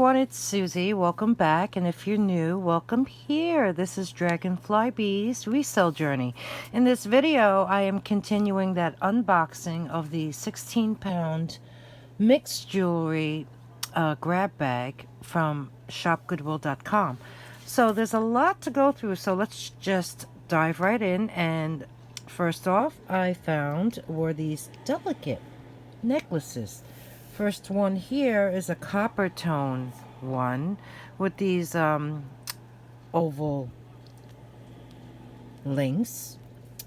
everyone, it's Susie. Welcome back, and if you're new, welcome here. This is Dragonfly Bee's Resale Journey. In this video, I am continuing that unboxing of the 16-pound mixed jewelry grab bag from Shopgoodwill.com. So there's a lot to go through, so let's just dive right in. And first off, I found were these delicate necklaces. First one here is a copper tone one with these oval links.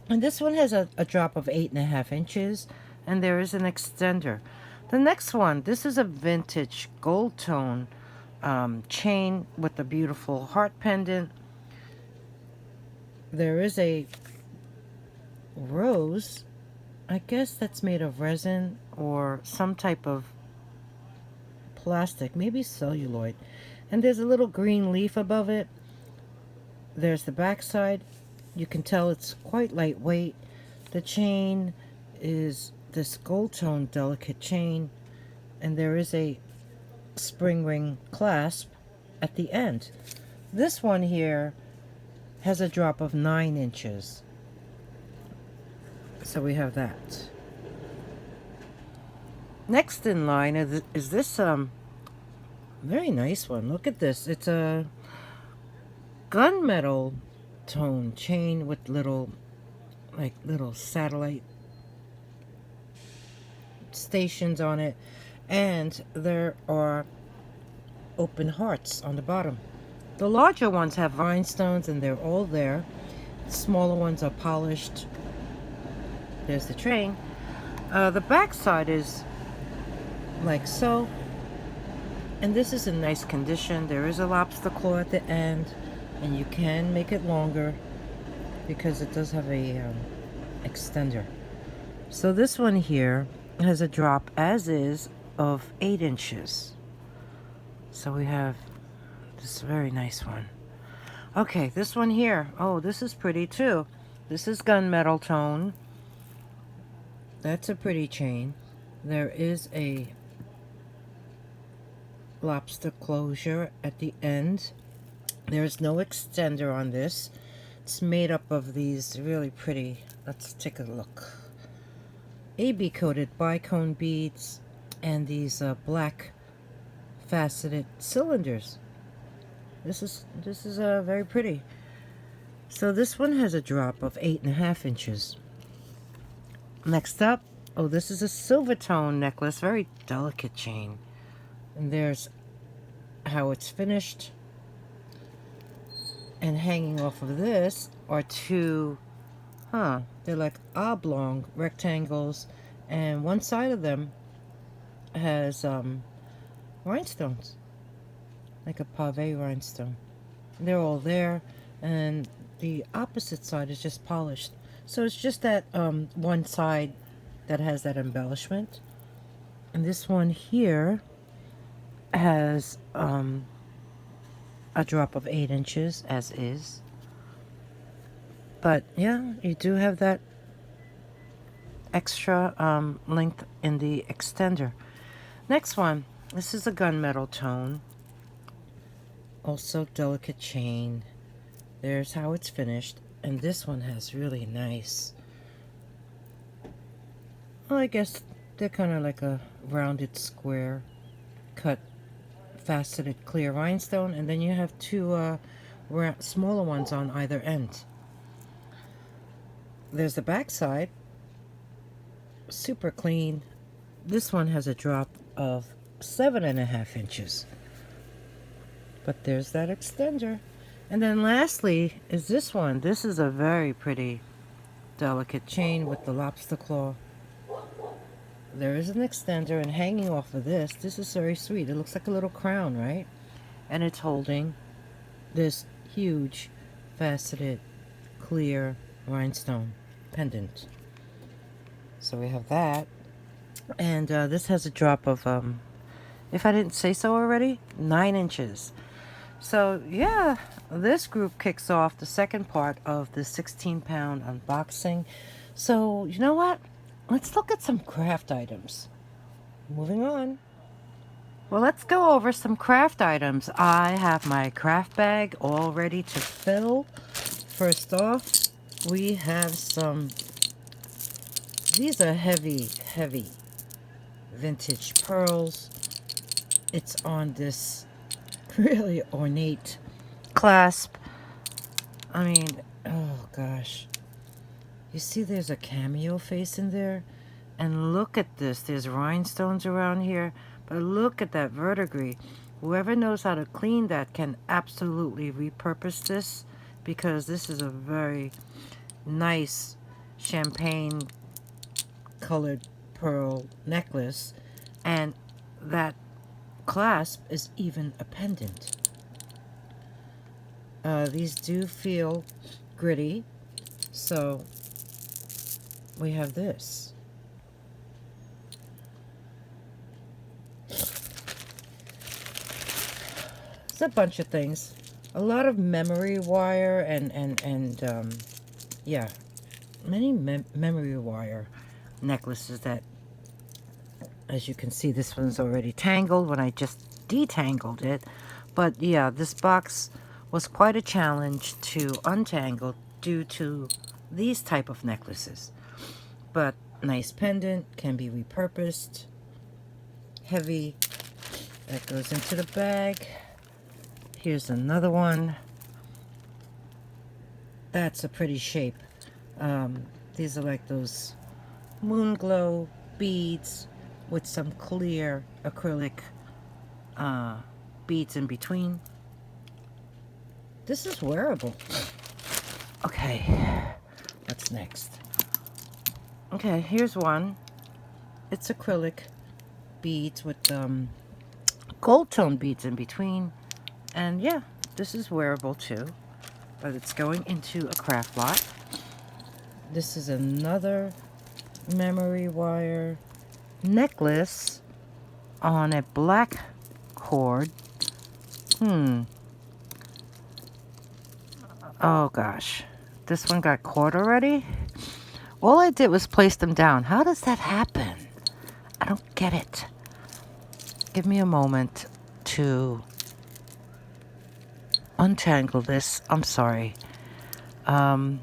And this one has a drop of 8.5 inches, and there is an extender. The next one, this is a vintage gold tone chain with a beautiful heart pendant. There is a rose. I guess that's made of resin or some type of plastic, maybe celluloid. And there's a little green leaf above it. There's the back side. You can tell it's quite lightweight. The chain is this gold tone delicate chain, and there is a spring ring clasp at the end. This one here has a drop of 9 inches. So we have that. Next in line is this very nice one. Look at this. It's a gunmetal tone chain with little satellite stations on it, and there are open hearts on the bottom. The larger ones have rhinestones, and they're all there. The smaller ones are polished. There's the train. The back side is like so, and this is in nice condition. There is a lobster claw at the end, and you can make it longer because it does have a extender. So this one here has a drop, as is, of 8 inches. So we have this very nice one. Okay, this one here, oh, this is pretty too. This is gunmetal tone. That's a pretty chain. There is a lobster closure at the end. There's no extender on this. It's made up of these really pretty, let's take a look, AB coated bicone beads and these black faceted cylinders. This is very pretty. So this one has a drop of 8.5 inches. Next up, oh, this is a silver tone necklace, very delicate chain. And there's how it's finished. And hanging off of this are two, they're like oblong rectangles, and one side of them has rhinestones, like a pave rhinestone. They're all there, and the opposite side is just polished. So it's just that one side that has that embellishment. And this one here has a drop of 8 inches, as is. But yeah, you do have that extra length in the extender. Next one, this is a gunmetal tone. Also delicate chain. There's how it's finished. And this one has really nice, well, I guess they're kind of like a rounded square cut faceted clear rhinestone, and then you have two smaller ones on either end. There's the back side, super clean. This one has a drop of 7.5 inches, but there's that extender. And then lastly is this one. This is a very pretty delicate chain with the lobster claw. There is an extender, and hanging off of this is very sweet. It looks like a little crown, right? And it's holding this huge faceted clear rhinestone pendant. So we have that. And this has a drop of, if I didn't say so already, 9 inches. So yeah, this group kicks off the second part of the 16-pound unboxing. So you know what? Let's look at some craft items. Moving on. Well, let's go over some craft items. I have my craft bag all ready to fill. First off, we have some, these are heavy, heavy vintage pearls. It's on this really ornate clasp. I mean, oh gosh. You see there's a cameo face in there? And look at this. There's rhinestones around here. But look at that verdigris. Whoever knows how to clean that can absolutely repurpose this, because this is a very nice champagne colored pearl necklace. And that clasp is even a pendant. These do feel gritty. So we have this. It's a bunch of things. A lot of memory wire and yeah, many memory wire necklaces that, as you can see, this one's already tangled when I just detangled it. But yeah, this box was quite a challenge to untangle due to these type of necklaces. But nice pendant, can be repurposed. Heavy, that goes into the bag. Here's another one. That's a pretty shape. These are like those moon glow beads with some clear acrylic beads in between. This is wearable. Okay, what's next? Okay, here's one. It's acrylic beads with gold tone beads in between. And yeah, this is wearable too, but it's going into a craft lot. This is another memory wire necklace on a black cord. Oh gosh, this one got caught already? All I did was place them down. How does that happen? I don't get it. Give me a moment to untangle this. I'm sorry. How'd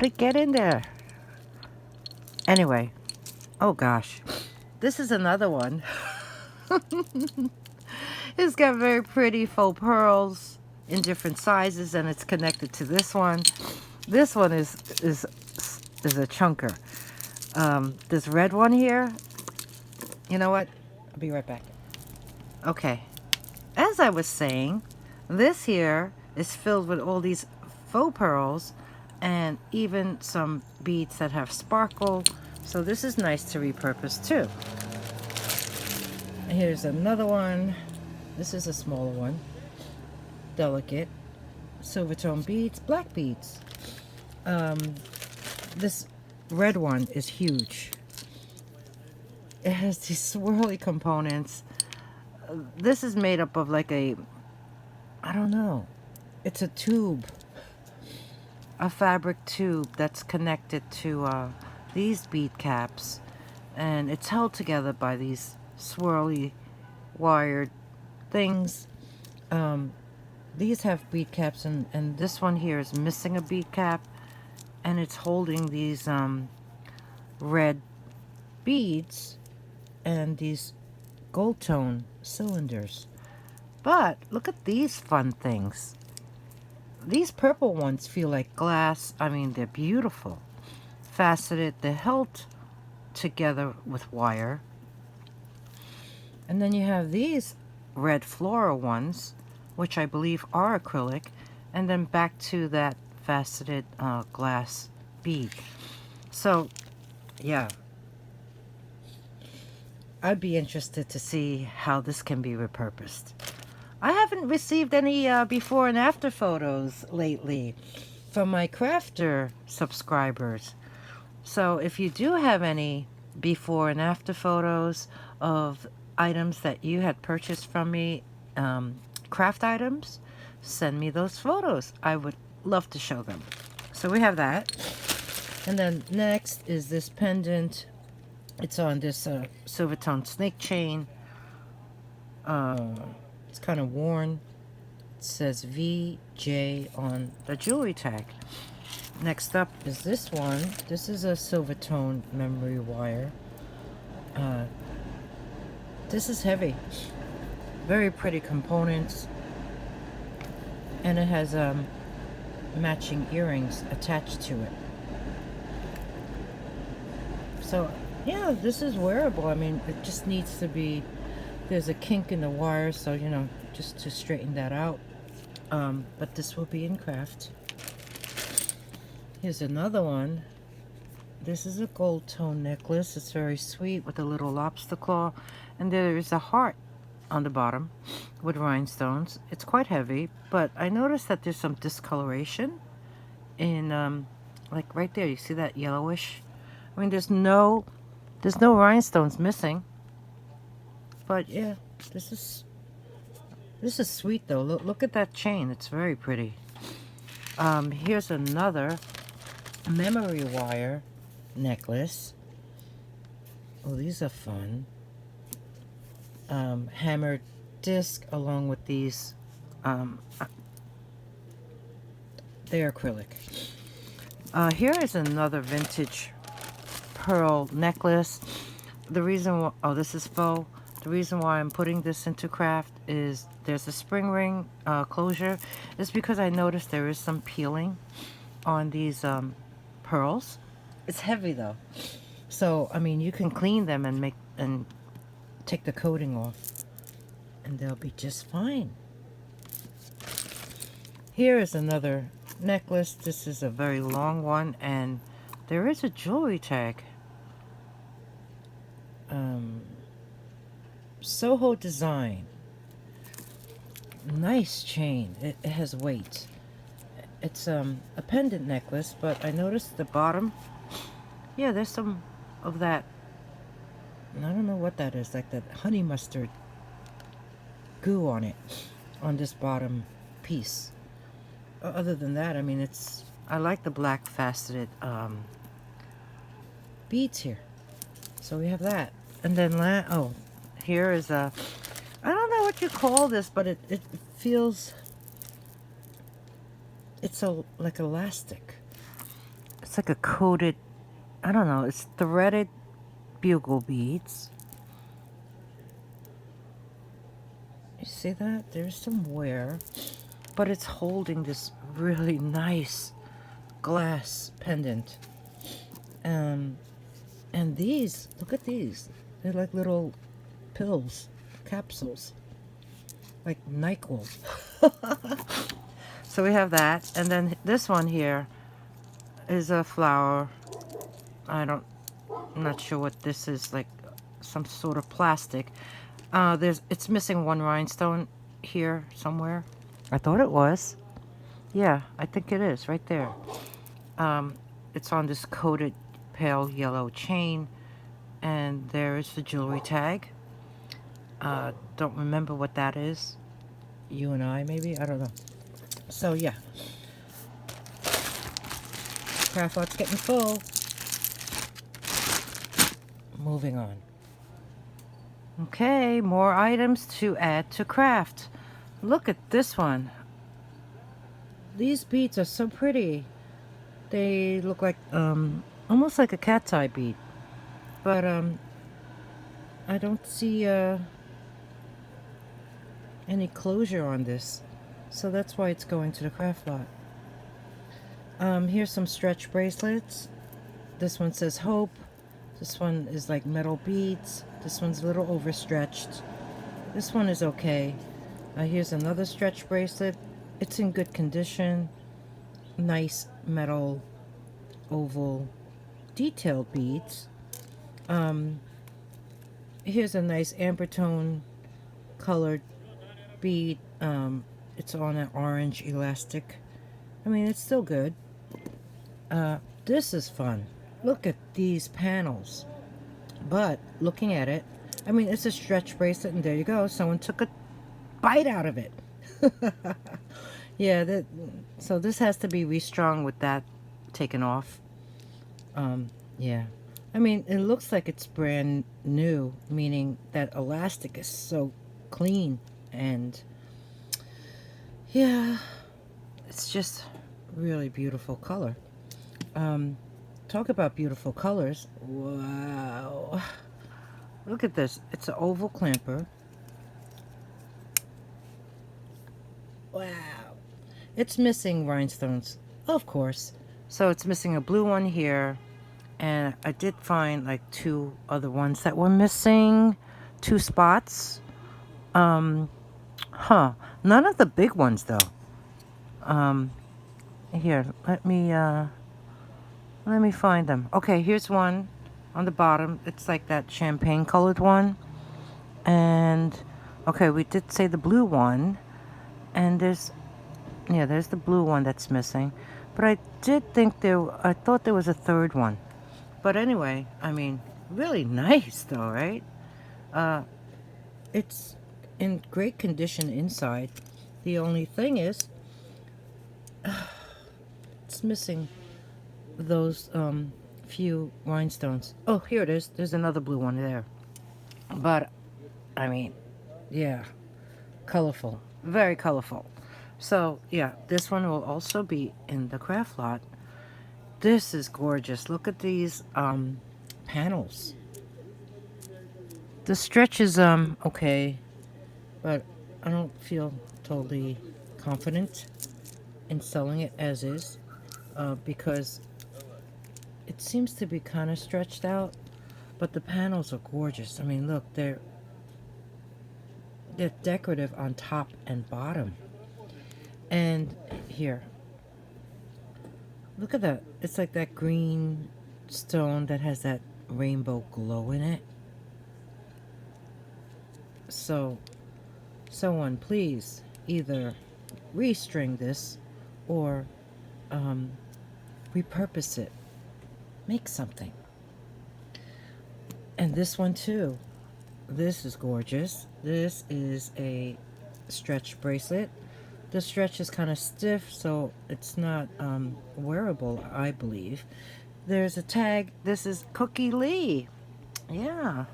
it get in there? Anyway, oh gosh, this is another one. It's got very pretty faux pearls in different sizes, and it's connected to this one. This one is a chunker. This red one here, you know what? I'll be right back. Okay. As I was saying, this here is filled with all these faux pearls and even some beads that have sparkle. So this is nice to repurpose too. Here's another one. This is a smaller one. Delicate. Silver tone beads, black beads. This red one is huge. It has these swirly components. This is made up of like a, I don't know, it's a tube, a fabric tube that's connected to these bead caps, and it's held together by these swirly wired things. These have bead caps, and this one here is missing a bead cap, and it's holding these red beads and these gold tone cylinders. But look at these fun things. These purple ones feel like glass. I mean, they're beautiful. Faceted, they're held together with wire. And then you have these red floral ones, which I believe are acrylic, and then back to that faceted glass bead. So, yeah. I'd be interested to see how this can be repurposed. I haven't received any before and after photos lately from my crafter subscribers. So if you do have any before and after photos of items that you had purchased from me, craft items, send me those photos. I would love to show them. So we have that. And then next is this pendant. It's on this silver tone snake chain. It's kind of worn. It says VJ on the jewelry tag. Next up is this one. This is a silver tone memory wire. This is heavy. Very pretty components. And it has matching earrings attached to it. So yeah, this is wearable. I mean, it just needs to be, there's a kink in the wire, so you know, just to straighten that out. But this will be in craft. Here's another one. This is a gold tone necklace. It's very sweet with a little lobster claw, and there is a heart on the bottom with rhinestones. It's quite heavy, but I noticed that there's some discoloration in like right there. You see that yellowish? I mean, there's no rhinestones missing. But yeah, this is sweet though. Look at that chain. It's very pretty. Here's another memory wire necklace. Oh, these are fun. Hammered disc along with these. They're acrylic. Here is another vintage pearl necklace. The reason why, oh, this is faux. The reason why I'm putting this into craft is there's a spring ring closure. It's because I noticed there is some peeling on these pearls. It's heavy though, so I mean you can clean them and take the coating off, and they'll be just fine. Here is another necklace. This is a very long one, and there is a jewelry tag. Soho design. Nice chain. It has weight. It's a pendant necklace, but I noticed the bottom. Yeah, there's some of that. I don't know what that is, like that honey mustard goo on it, on this bottom piece. Other than that, I mean, I like the black faceted beads here. So we have that. And then, oh, here is I don't know what you call this, but it feels, it's like elastic. It's like a coated, I don't know, it's threaded bugle beads. You see that? There's some wear, but it's holding this really nice glass pendant. And these, look at these. They're like little pills, capsules, like NyQuil. So we have that, and then this one here is a flower. I'm not sure what this is, like some sort of plastic. It's missing one rhinestone here somewhere. I thought it was. Yeah, I think it is right there. It's on this coated pale yellow chain, and there is the jewelry tag. Don't remember what that is. You and I, maybe? I don't know. So yeah, craft lot's getting full. Moving on. Okay, more items to add to craft. Look at this one. These beads are so pretty. They look like almost like a cat's eye bead, but I don't see any closure on this, so that's why it's going to the craft lot. Here's some stretch bracelets. This one says hope. This one is like metal beads. This one's a little overstretched. This one is okay. Here's another stretch bracelet. It's in good condition. Nice metal oval detailed beads. Here's a nice amber tone colored bead. It's on an orange elastic. I mean, it's still good. This is fun. Look at these panels. But looking at it, I mean, it's a stretch bracelet, and there you go. Someone took a bite out of it. Yeah, so this has to be restrung with that taken off. Yeah, I mean, it looks like it's brand new, meaning that elastic is so clean. And yeah, it's just really beautiful color. Um, Talk about beautiful colors. Wow. Look at this. It's an oval clamper. Wow. It's missing rhinestones, of course. So it's missing a blue one here. And I did find like two other ones that were missing. Two spots. Um, None of the big ones though. Um, Here, let me find them. Okay, here's one on the bottom. It's like that champagne colored one. And okay, we did say the blue one. And there's the blue one that's missing. But I thought there was a third one. But anyway, I mean, really nice though, right? It's in great condition inside. The only thing is, it's missing those few rhinestones. Oh, here it is. There's another blue one there. But, I mean, yeah, colorful. Very colorful. So, yeah, this one will also be in the craft lot. This is gorgeous. Look at these panels. The stretch is okay, but I don't feel totally confident in selling it as is, because it seems to be kind of stretched out, but the panels are gorgeous. I mean, look, they're decorative on top and bottom. And here, look at that. It's like that green stone that has that rainbow glow in it. So, someone please either restring this or repurpose it. Make something. And this one too. This is gorgeous. This is a stretch bracelet. The stretch is kind of stiff, so it's not wearable, I believe. There's a tag. This is Cookie Lee. Yeah.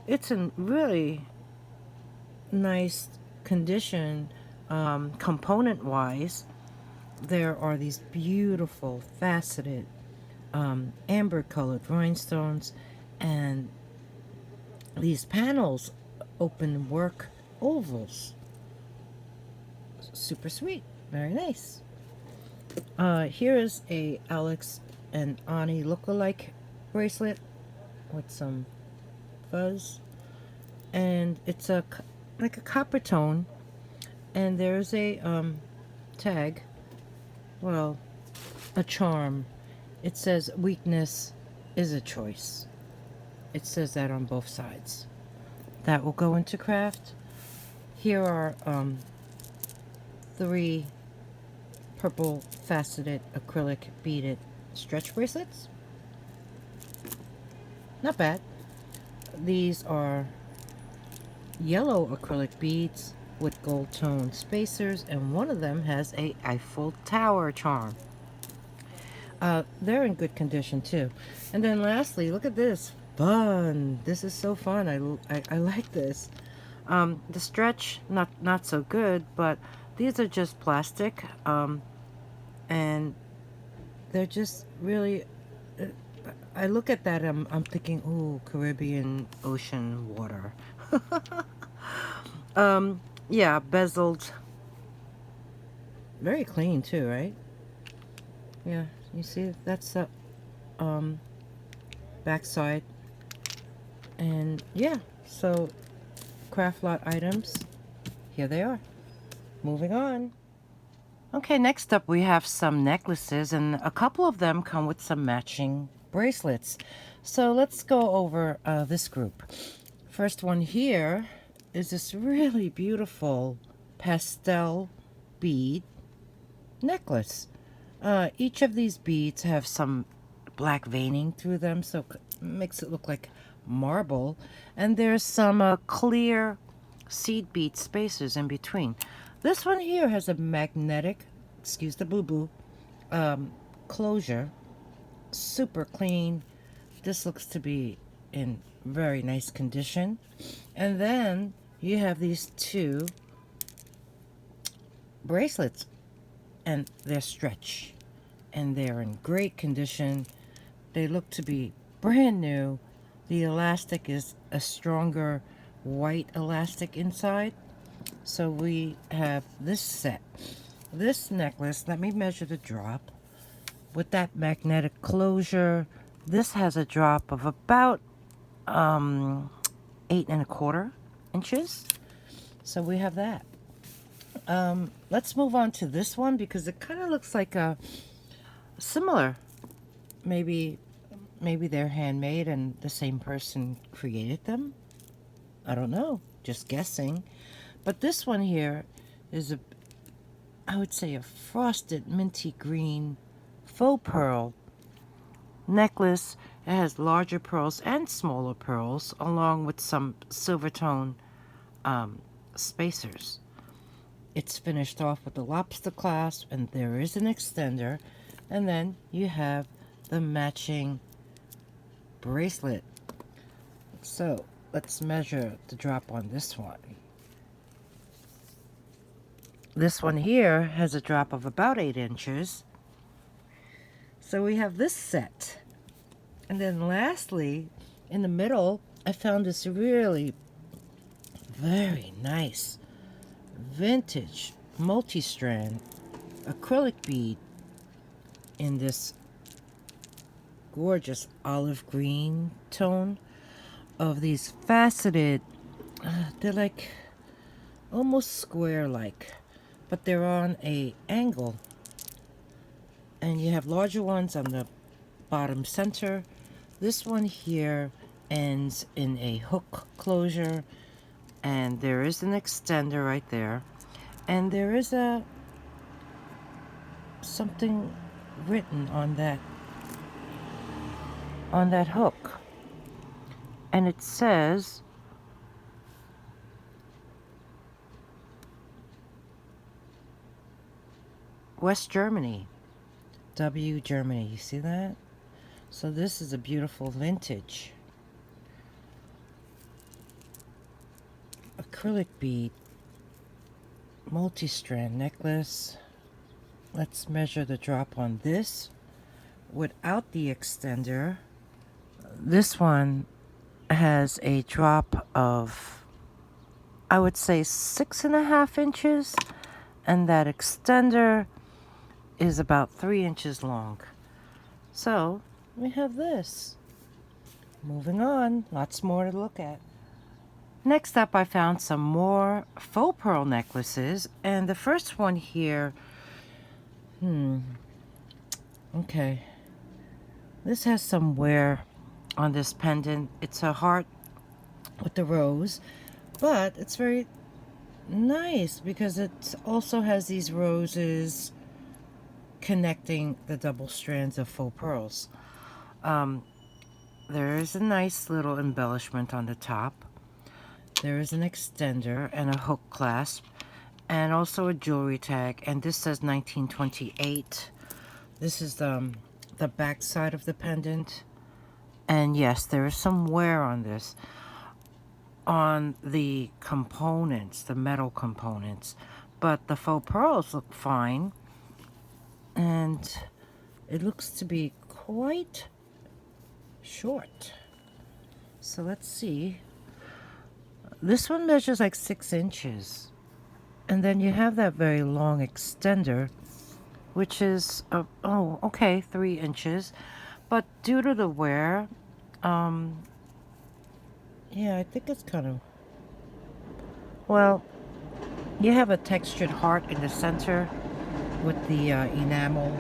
It's in really nice condition, component-wise. There are these beautiful faceted amber-colored rhinestones, and these panels open work ovals. Super sweet. Very nice. Here is a Alex and Ani look-alike bracelet with some fuzz, and it's like a copper tone, and there's a tag, well, a charm. It says weakness is a choice. It says that on both sides. That will go into craft. Here are 3 purple faceted acrylic beaded stretch bracelets. Not bad. These are yellow acrylic beads with gold tone spacers, and one of them has a Eiffel Tower charm. They're in good condition too. And then lastly, look at this. Fun. This is so fun. I like this. The stretch, not so good, but these are just plastic. And they're just really, I look at that, I'm thinking, ooh, Caribbean ocean water. Yeah, bezeled. Very clean too, right? Yeah, you see, that's the backside. And yeah, so craft lot items, here they are. Moving on. Okay, next up we have some necklaces, and a couple of them come with some matching bracelets. So let's go over this group. First one here is this really beautiful pastel bead necklace. Each of these beads have some black veining through them, so it makes it look like marble. And there's some clear seed bead spacers in between. This one here has a magnetic, excuse the boo-boo, closure. Super clean. This looks to be in very nice condition. And then you have these two bracelets, and they're stretch, and they're in great condition. They look to be brand new. The elastic is a stronger white elastic inside. So we have this set. This necklace, let me measure the drop. With that magnetic closure, this has a drop of about 8¼ inches. So we have that. Let's move on to this one because it kind of looks like a similar. Maybe they're handmade and the same person created them. I don't know, just guessing. But this one here is I would say a frosted minty green faux pearl necklace. It has larger pearls and smaller pearls along with some silver tone spacers. It's finished off with the lobster clasp, and there is an extender, and then you have the matching bracelet. So let's measure the drop on this one. This one here has a drop of about 8 inches. So we have this set. And then lastly, in the middle, I found this really very nice vintage multi-strand acrylic bead in this gorgeous olive green tone of these faceted, they're like almost square-like, but they're on a angle, and you have larger ones on the bottom center. This one here ends in a hook closure, and there is an extender right there, and there is something written on that hook, and it says West Germany, W Germany. You see that? So this is a beautiful vintage acrylic bead multi-strand necklace. Let's measure the drop on this without the extender. This one has a drop of, I would say, 6½ inches, and that extender is about 3 inches long. So we have this. Moving on, lots more to look at. Next up, I found some more faux pearl necklaces, and the first one here, okay, this has some wear on this pendant. It's a heart with the rose, but it's very nice because it also has these roses connecting the double strands of faux pearls. There is a nice little embellishment on the top. There is an extender and a hook clasp, and also a jewelry tag, and this says 1928. This is the back side of the pendant, and yes, there is some wear on this, on the components, the metal components, but the faux pearls look fine, and it looks to be quite short. So let's see. This one measures like 6 inches, and then you have that very long extender, which is 3 inches, but due to the wear, yeah, I think it's kind of, well, you have a textured heart in the center with the enamel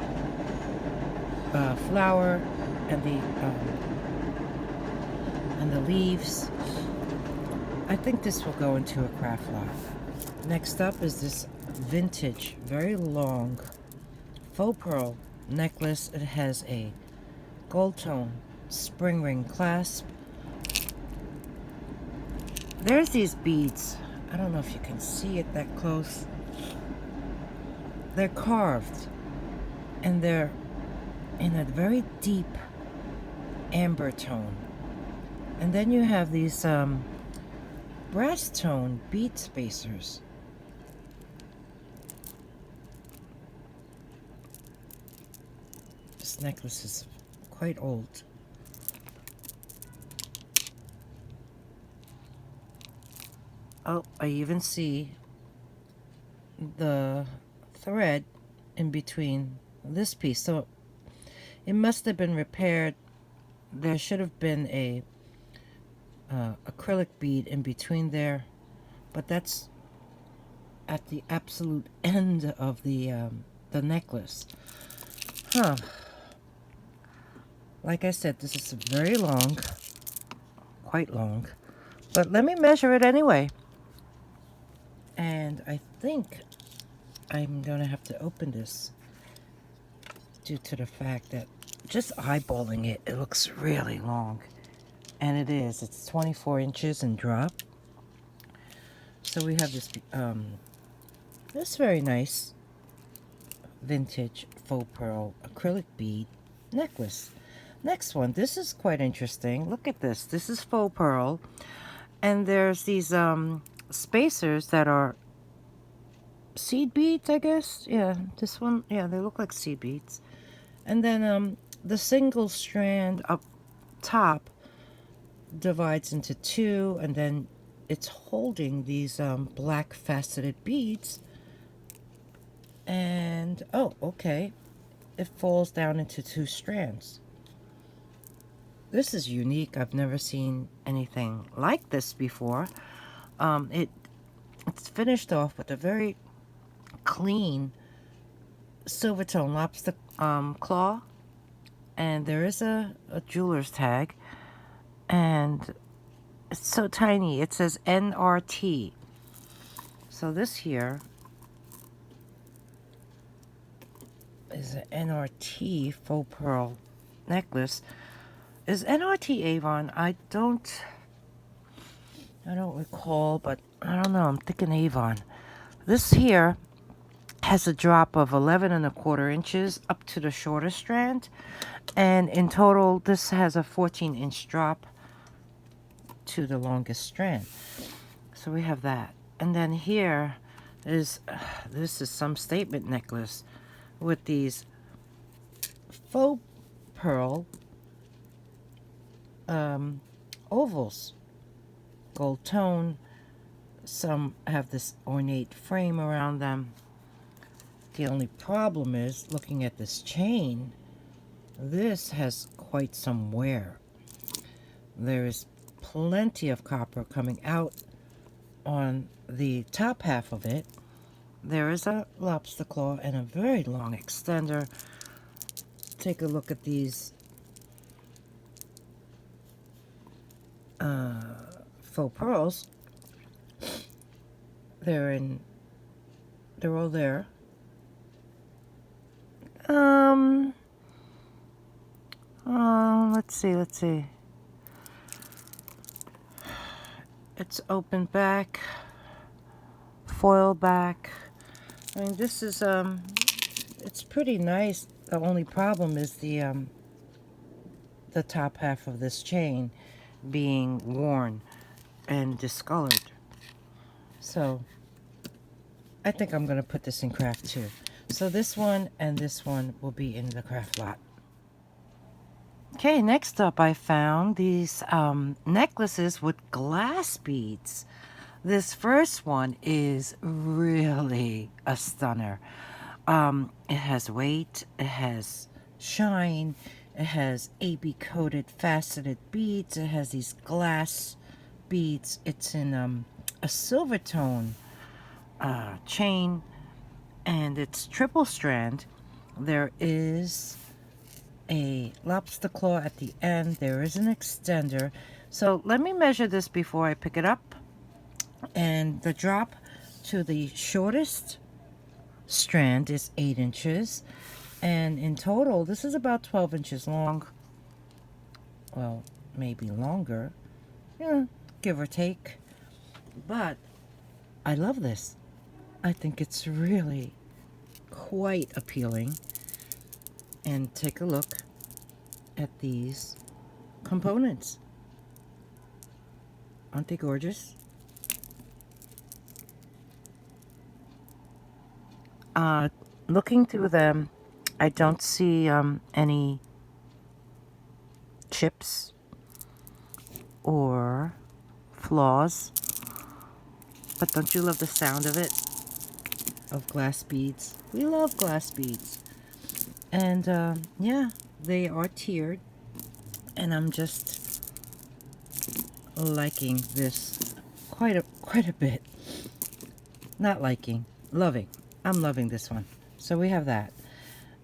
flower and the leaves. I think this will go into a craft lot. Next up is this vintage, very long faux pearl necklace. It has a gold tone spring ring clasp. There's these beads. I don't know if you can see it that close. They're carved, and they're in a very deep amber tone. And then you have these brass tone bead spacers. This necklace is quite old. Oh, I even see the thread in between this piece. So it must have been repaired. There should have been a acrylic bead in between there, but that's at the absolute end of the necklace. Huh. Like I said, this is very long, quite long, but let me measure it anyway. And I think I'm gonna have to open this due to the fact that just eyeballing it, it looks really long. And it is. It's 24 inches in drop. So we have this very nice vintage faux pearl acrylic bead necklace. Next one. This is quite interesting. Look at this. This is faux pearl. And there's these spacers that are seed beads, I guess. Yeah, this one. Yeah, they look like seed beads. And then the single strand up top divides into two, and then it's holding these black faceted beads. And oh, okay, it falls down into two strands. This is unique. I've never seen anything like this before. It's finished off with a very clean silver tone lobster claw, and there is a jeweler's tag, and it's so tiny. It says NRT. So this here is an NRT faux pearl necklace. Is NRT Avon? I don't recall, but I don't know. I'm thinking Avon. This here has a drop of 11 1/4 inches up to the shorter strand, and in total this has a 14-inch drop to the longest strand. So we have that. And then here is this is some statement necklace with these faux pearl ovals, gold tone. Some have this ornate frame around them. The only problem is, looking at this chain, this has quite some wear. There is plenty of copper coming out on the top half of it. There is a lobster claw and a very long extender. Take a look at these faux pearls. They're all there. Let's see. It's open back, foil back. I mean, this is it's pretty nice. The only problem is the top half of this chain being worn and discolored. So I think I'm gonna put this in craft too. So this one and this one will be in the craft lot. Okay, next up I found these necklaces with glass beads. This first one is really a stunner. It has weight, it has shine, it has AB coated faceted beads, it has these glass beads. It's in a silver tone chain, and it's triple strand. There is a lobster claw at the end. There is an extender. So let me measure this before I pick it up. And the drop to the shortest strand is 8 inches. And in total, this is about 12 inches long. Well, maybe longer. Yeah, give or take. But I love this. I think it's really quite appealing. And take a look at these components. Aren't they gorgeous? Looking through them, I don't see any chips or flaws. But don't you love the sound of it? Of glass beads. We love glass beads. And yeah, they are tiered. And I'm just liking this quite a bit. Not liking, loving. I'm loving this one. So we have that.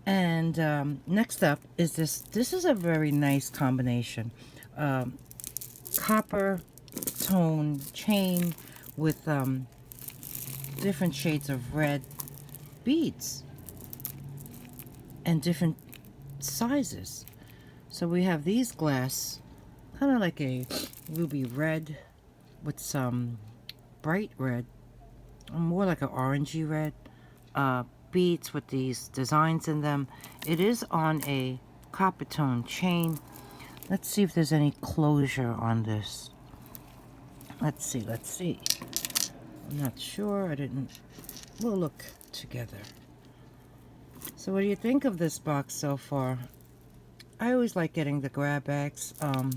And next up is this. This is a very nice combination. Copper tone chain with different shades of red beads and different sizes. So we have these glass, kind of like a ruby red with some bright red, more like an orangey red, beads with these designs in them. It is on a copper tone chain. Let's see if there's any closure on this. Let's see. I'm not sure. We'll look together. So what do you think of this box so far? I always like getting the grab bags from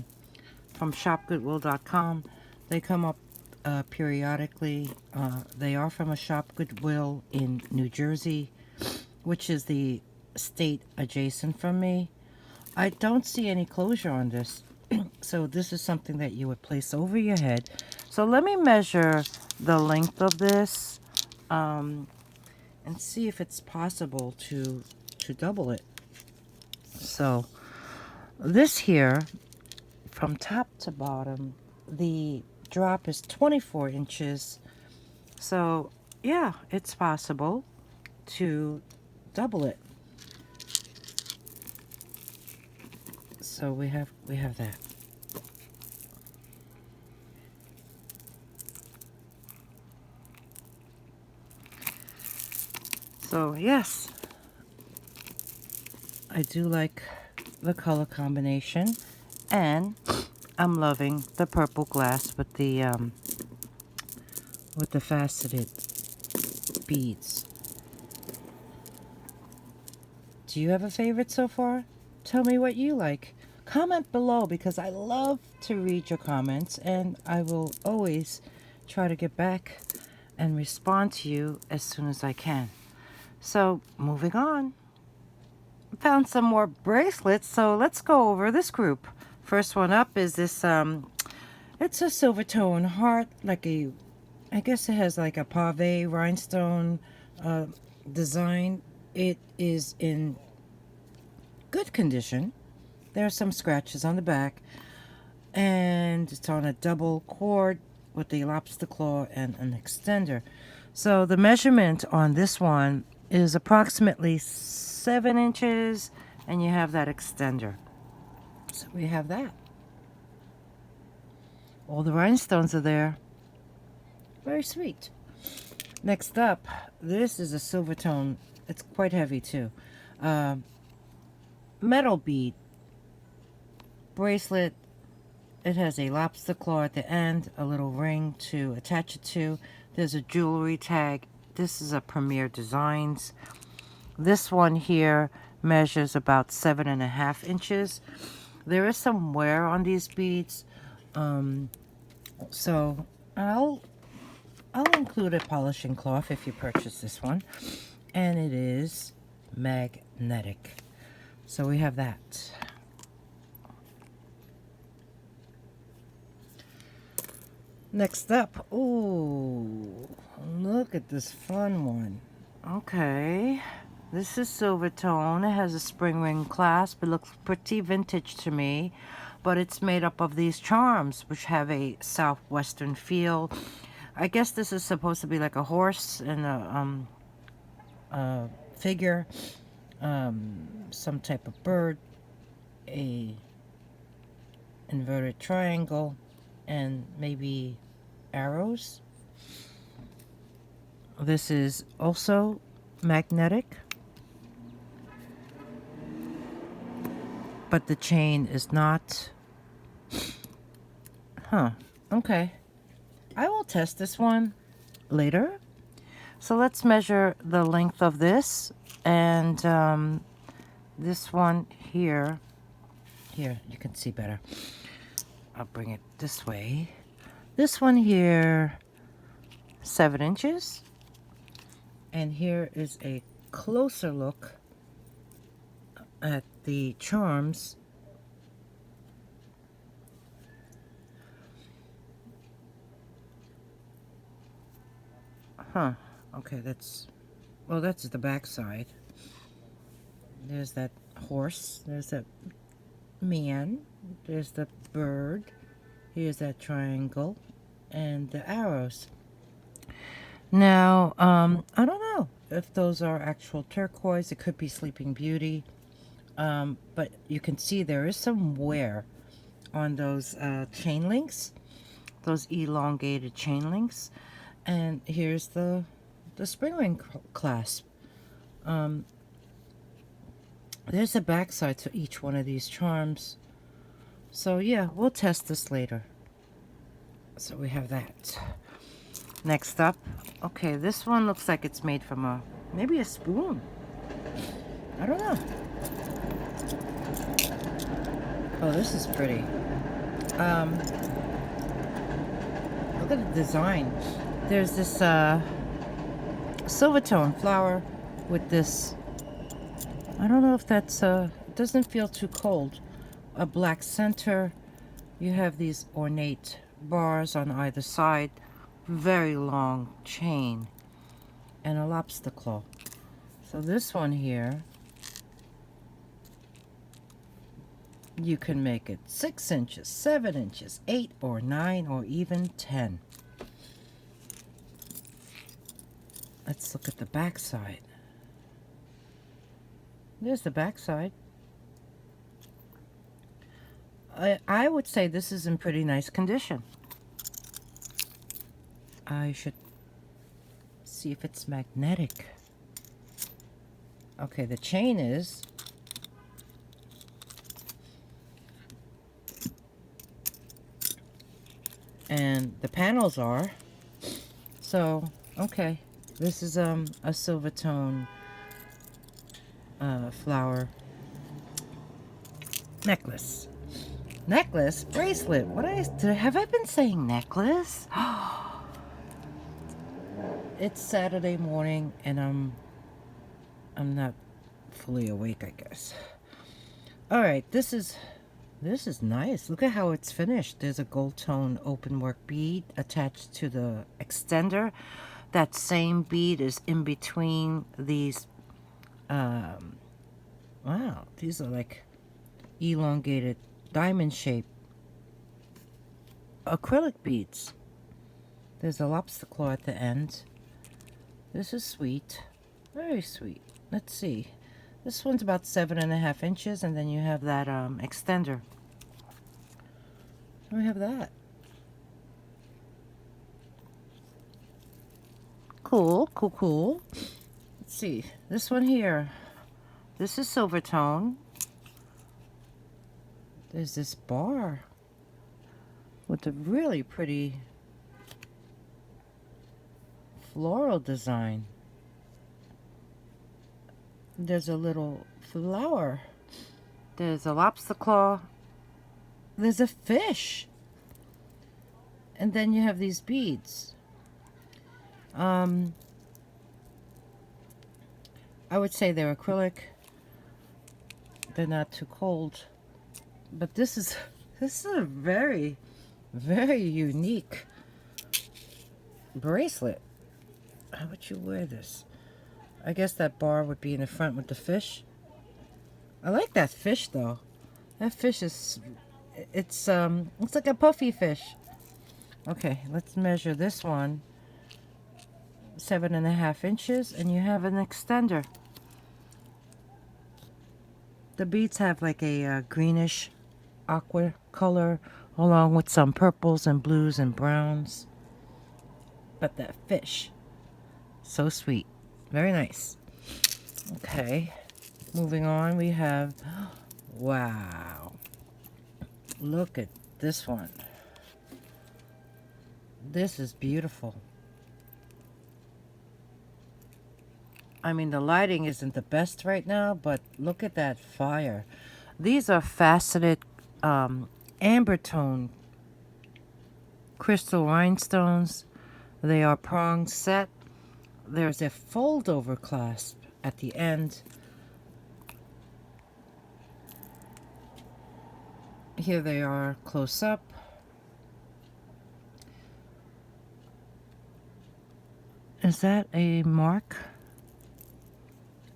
Shopgoodwill.com. They come up periodically. They are from a Shopgoodwill in New Jersey, which is the state adjacent from me. I don't see any closure on this. So this is something that you would place over your head. So let me measure the length of this and see if it's possible to double it. So this here, from top to bottom, the drop is 24 inches. So yeah, it's possible to double it. So we have that. So yes, I do like the color combination, and I'm loving the purple glass with the faceted beads. Do you have a favorite so far? Tell me what you like. Comment below, because I love to read your comments, and I will always try to get back and respond to you as soon as I can. So moving on. Found some more bracelets, so let's go over this group. First one up is this it's a silver tone heart, like a, I guess it has like a pave rhinestone design. It is in good condition. There are some scratches on the back, and it's on a double cord with a lobster claw and an extender. So the measurement on this one is approximately 7 inches, and you have that extender. So we have that. All the rhinestones are there. Very sweet. Next up, this is a silver tone. It's quite heavy too. Metal bead bracelet. It has a lobster claw at the end, a little ring to attach it to. There's a jewelry tag. This is a Premier Designs. This one here measures about 7.5 inches. There is some wear on these beads, so I'll include a polishing cloth if you purchase this one, and it is magnetic. So we have that. Next up, ooh, look at this fun one. Okay, this is silver tone. It has a spring ring clasp. It looks pretty vintage to me, but it's made up of these charms, which have a southwestern feel. I guess this is supposed to be like a horse and a figure, some type of bird, a inverted triangle, and maybe arrows. This is also magnetic, but the chain is not Huh. Okay. I will test this one later. So let's measure the length of this and this one here. Here, you can see better. I'll bring it this way. This one here, 7 inches. And here is a closer look at the charms. Huh. Okay, that's the back side. There's that horse. There's that man. There's the bird. Here's that triangle. And the arrows. Now, I don't know if those are actual turquoise. It could be Sleeping Beauty. But you can see there is some wear on those chain links. Those elongated chain links. And here's the spring ring clasp. There's a backside to each one of these charms. So yeah, we'll test this later. So we have that. Next up, okay, this one looks like it's made from maybe a spoon. I don't know. Oh, this is pretty. Look at the design. There's this silver tone flower with this, I don't know if that's it doesn't feel too cold, a black center. You have these ornate bars on either side, very long chain, and a lobster claw. So this one here, you can make it 6 inches, 7 inches, 8 or 9 or even 10. Let's look at the back side. There's the back side. I would say this is in pretty nice condition. I should see if it's magnetic. Okay, the chain is. And the panels are. So, okay. This is a silver tone flower necklace. Necklace? Bracelet. Have I been saying necklace? It's Saturday morning and I'm not fully awake, I guess. All right, this is nice. Look at how it's finished. There's a gold tone open work bead attached to the extender. That same bead is in between these. Wow, these are like elongated diamond shaped acrylic beads. There's a lobster claw at the end. This is sweet, very sweet. Let's see. This one's about 7.5 inches, and then you have that extender. We have that. Cool, cool, cool. Let's see. This one here. This is silver tone. There's this bar with a really pretty floral design. There's a little flower. There's a lobster claw. There's a fish. And then you have these beads. I would say they're acrylic. They're not too cold. But this is a very, very unique bracelet. How would you wear this? I guess that bar would be in the front with the fish. I like that fish though. That fish is, it's like a puffy fish. Okay, let's measure this one. 7.5 inches, and you have an extender. The beads have like a greenish aqua color, along with some purples and blues and browns. But that fish, so sweet, very nice. Okay, moving on, we have, wow, look at this one. This is beautiful. I mean, the lighting isn't the best right now, but look at that fire. These are faceted amber tone crystal rhinestones. They are prong set. There's a fold over clasp at the end. Here they are close up. Is that a mark?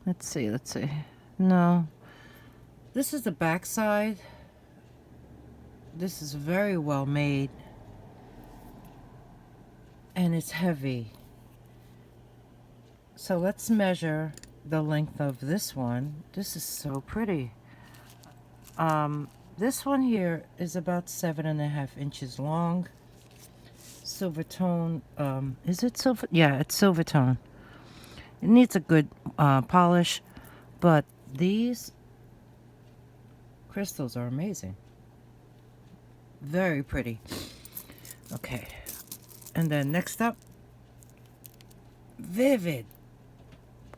Let's see, let's see. No. This is the back side. This is very well made. And it's heavy. So let's measure the length of this one. This is so pretty. This one here is about 7.5 inches long. Silver tone. Is it silver? Yeah, it's silver tone. It needs a good polish, but these crystals are amazing. Very pretty. Okay. And then next up, vivid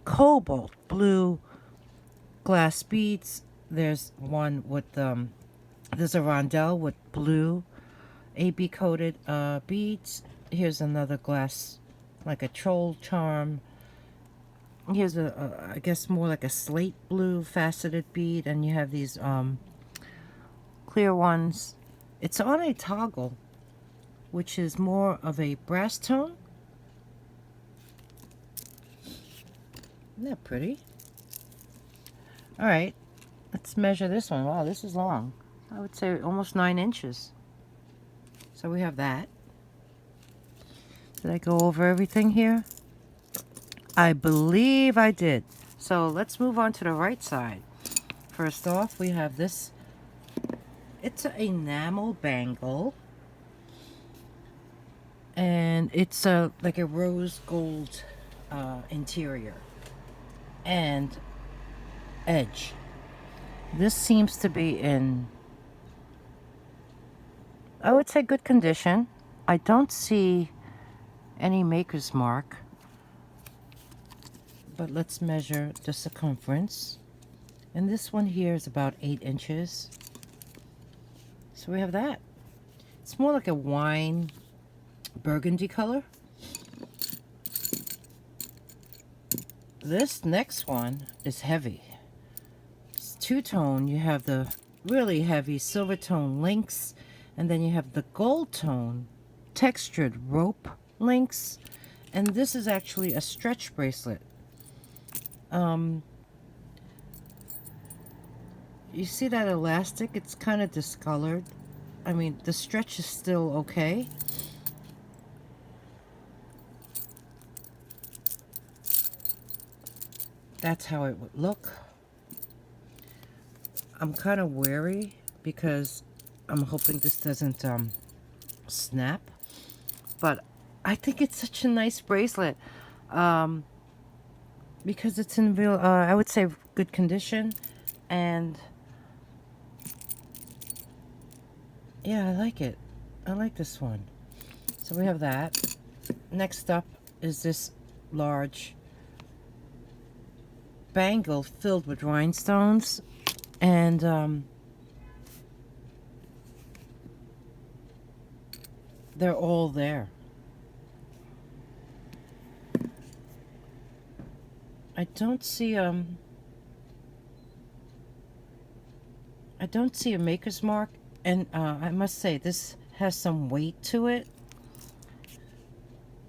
cobalt blue glass beads. There's one with there's a rondelle with blue AB coated beads. Here's another glass, like a troll charm. Here's I guess more like a slate blue faceted bead, and you have these clear ones. It's on a toggle, which is more of a brass tone. Isn't that pretty? All right, let's measure this one. Wow, this is long. I would say almost 9 inches. So we have that. Did I go over everything here? I believe I did. So let's move on to the right side. First off, we have this. It's an enamel bangle. And it's like a rose gold interior and edge. This seems to be in, I would say, good condition. I don't see any maker's mark. But let's measure the circumference. And this one here is about 8 inches. So we have that. It's more like a wine burgundy color. This next one is heavy. It's two-tone. You have the really heavy silver tone links, and then you have the gold tone textured rope links, and this is actually a stretch bracelet. You see that elastic? It's kind of discolored. I mean, the stretch is still okay. That's how it would look. I'm kind of wary because I'm hoping this doesn't snap. But I think it's such a nice bracelet. Because it's in real, I would say, good condition. And yeah, I like it. I like this one. So we have that. Next up is this large bangle filled with rhinestones. And they're all there. I don't see a maker's mark, and I must say this has some weight to it.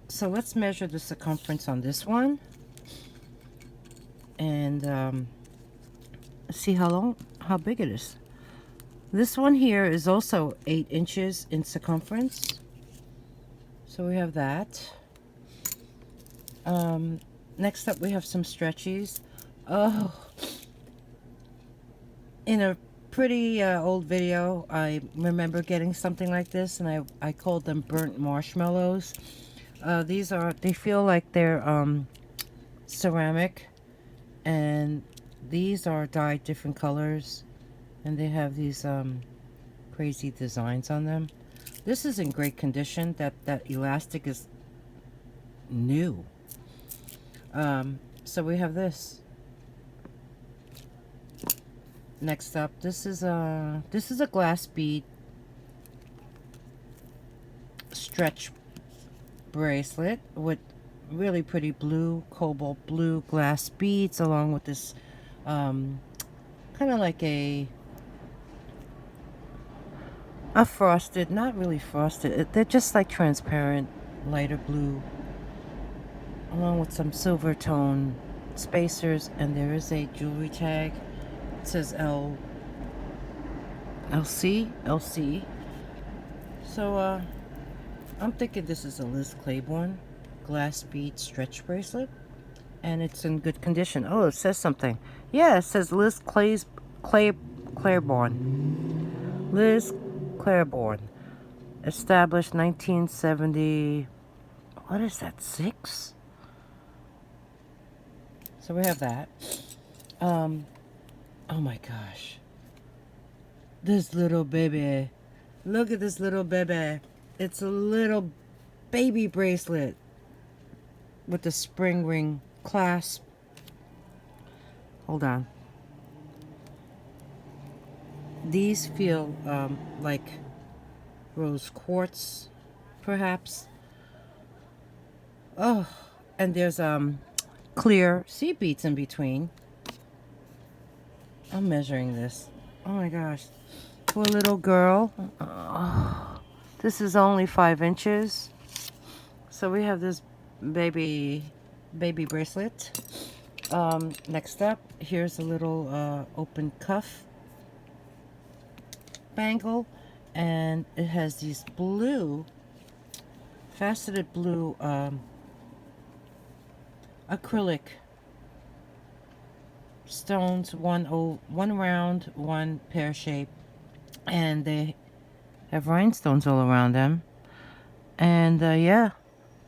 So let's measure the circumference on this one, and see how big it is. This one here is also 8 inches in circumference. So we have that. Next up, we have some stretchies. Oh, in a pretty old video, I remember getting something like this, and I called them burnt marshmallows. They feel like they're ceramic, and these are dyed different colors, and they have these crazy designs on them. This is in great condition. That elastic is new. So we have this. Next up, this is a glass bead stretch bracelet with really pretty blue, cobalt blue glass beads, along with this kind of like a frosted, not really frosted, they're just like transparent lighter blue, along with some silver tone spacers, and there is a jewelry tag. It says LC. So I'm thinking this is a Liz Claiborne glass bead stretch bracelet, and it's in good condition. Oh, it says something. Yeah, it says Liz Claiborne. Liz Claiborne, established 1970. What is that, 6? So we have that. Oh my gosh, this little baby. Look at this little baby. It's a little baby bracelet with the spring ring clasp. Hold on. These feel like rose quartz, perhaps. Oh, and there's clear sea beads in between. I'm measuring this. Oh my gosh. For a little girl. This is only 5 inches. So we have this baby bracelet. Next up, here's a little open cuff bangle, and it has these blue, faceted blue acrylic stones, one round, one pear shape, and they have rhinestones all around them. And yeah,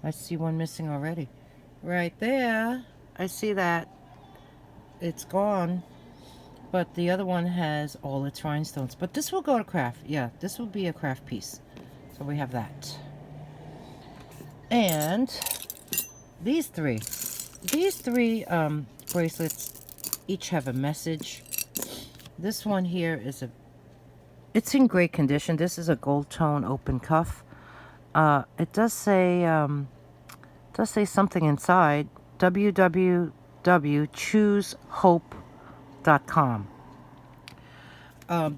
I see one missing already. Right there, I see that. It's gone. But the other one has all its rhinestones. But this will go to craft. Yeah, this will be a craft piece. So we have that. And these three bracelets each have a message. This one here is it's in great condition. This is a gold tone open cuff. It does say something inside. www.choosehope.com.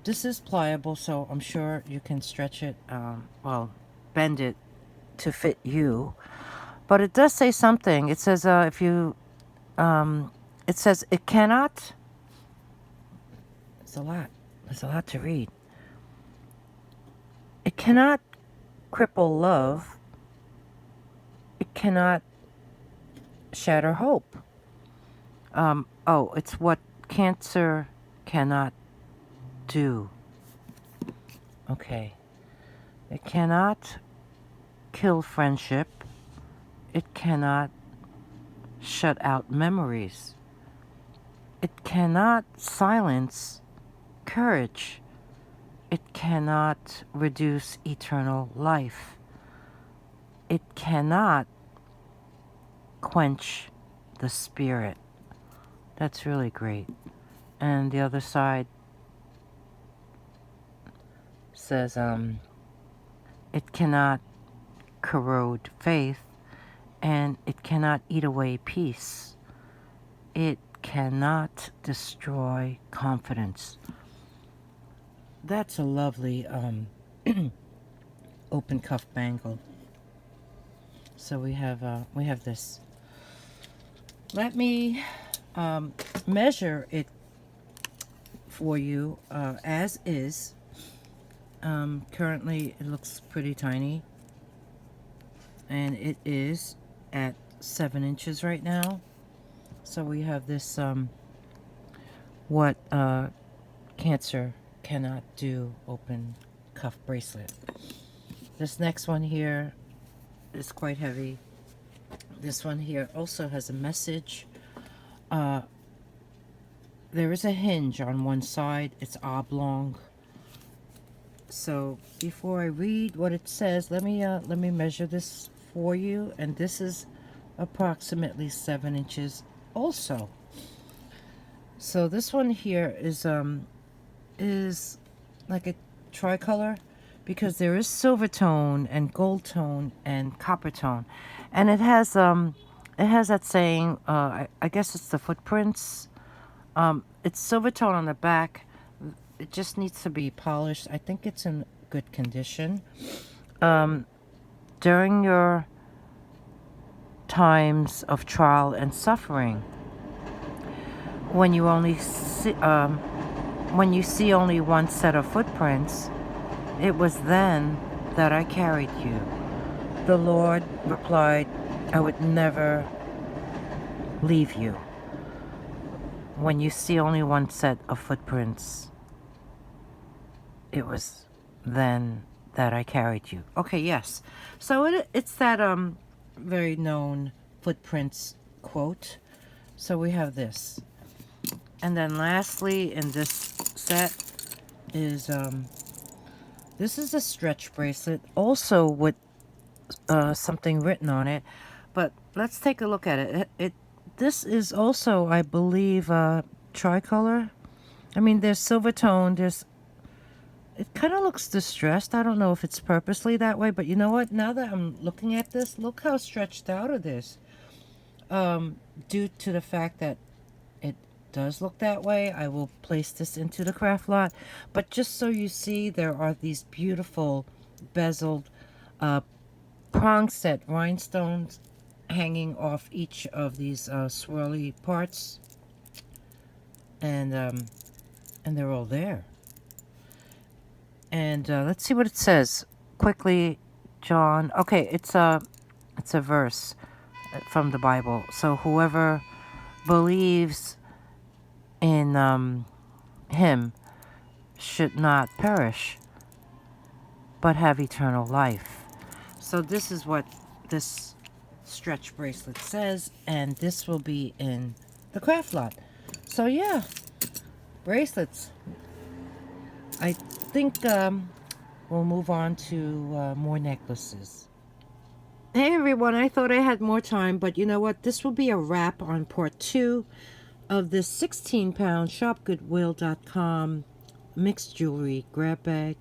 This is pliable, so I'm sure you can stretch it, well, bend it to fit you. But it does say something. It says it says it cannot. It's a lot. There's a lot to read. It cannot cripple love. It cannot shatter hope. Oh, it's what cancer cannot do. Okay. It cannot kill friendship. It cannot shut out memories. It cannot silence courage. It cannot reduce eternal life. It cannot quench the spirit. That's really great. And the other side says, it cannot corrode faith, and it cannot eat away peace. It cannot destroy confidence. That's a lovely open cuff bangle. So we have this. Let me measure it for you as is. Currently it looks pretty tiny, and it is at 7 inches right now. So we have this what cancer cannot do open cuff bracelet. This next one here is quite heavy. This one here also has a message. There is a hinge on one side. It's oblong. So before I read what it says, let me measure this for you, and this is approximately 7 inches also. So this one here is like a tricolor, because there is silver tone and gold tone and copper tone, and it has that saying, I guess it's the footprints. It's silver tone on the back. It just needs to be polished. I think it's in good condition. During your times of trial and suffering, when you see only one set of footprints, it was then that I carried you. The Lord replied, I would never leave you. When you see only one set of footprints, it was then that I carried you. Okay, yes. So it's that very known footprints quote. So we have this. And then lastly in this set is this is a stretch bracelet, also with something written on it. But let's take a look at it. This is also, I believe, tricolor. I mean, there's silver tone. It kind of looks distressed. I don't know if it's purposely that way, but you know what? Now that I'm looking at this, look how stretched out it is. Due to the fact that it does look that way, I will place this into the craft lot. But just so you see, there are these beautiful bezeled prong set rhinestones hanging off each of these swirly parts, and they're all there. And let's see what it says quickly, John. Okay, it's a verse from the Bible. So whoever believes in him should not perish, but have eternal life. So this is what this stretch bracelet says, and this will be in the craft lot. So yeah, bracelets. I think we'll move on to more necklaces. Hey everyone, I thought I had more time, but you know what? This will be a wrap on part 2 of this 16-pound Shopgoodwill.com mixed jewelry grab bag.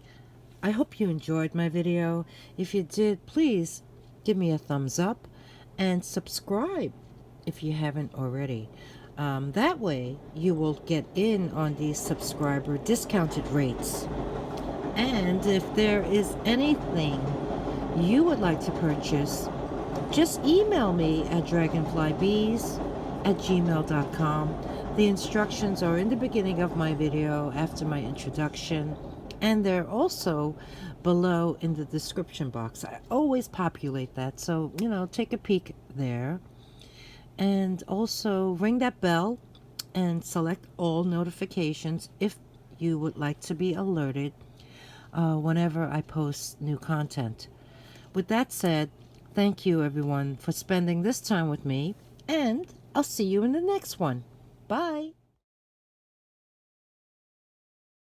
I hope you enjoyed my video. If you did, please give me a thumbs up and subscribe if you haven't already. That way you will get in on these subscriber discounted rates. And if there is anything you would like to purchase, just email me at dragonflybees@gmail.com. The instructions are in the beginning of my video after my introduction, and they're also below in the description box. I always populate that, so take a peek there. And also ring that bell and select all notifications if you would like to be alerted whenever I post new content. With that said, thank you everyone for spending this time with me, and I'll see you in the next one. Bye.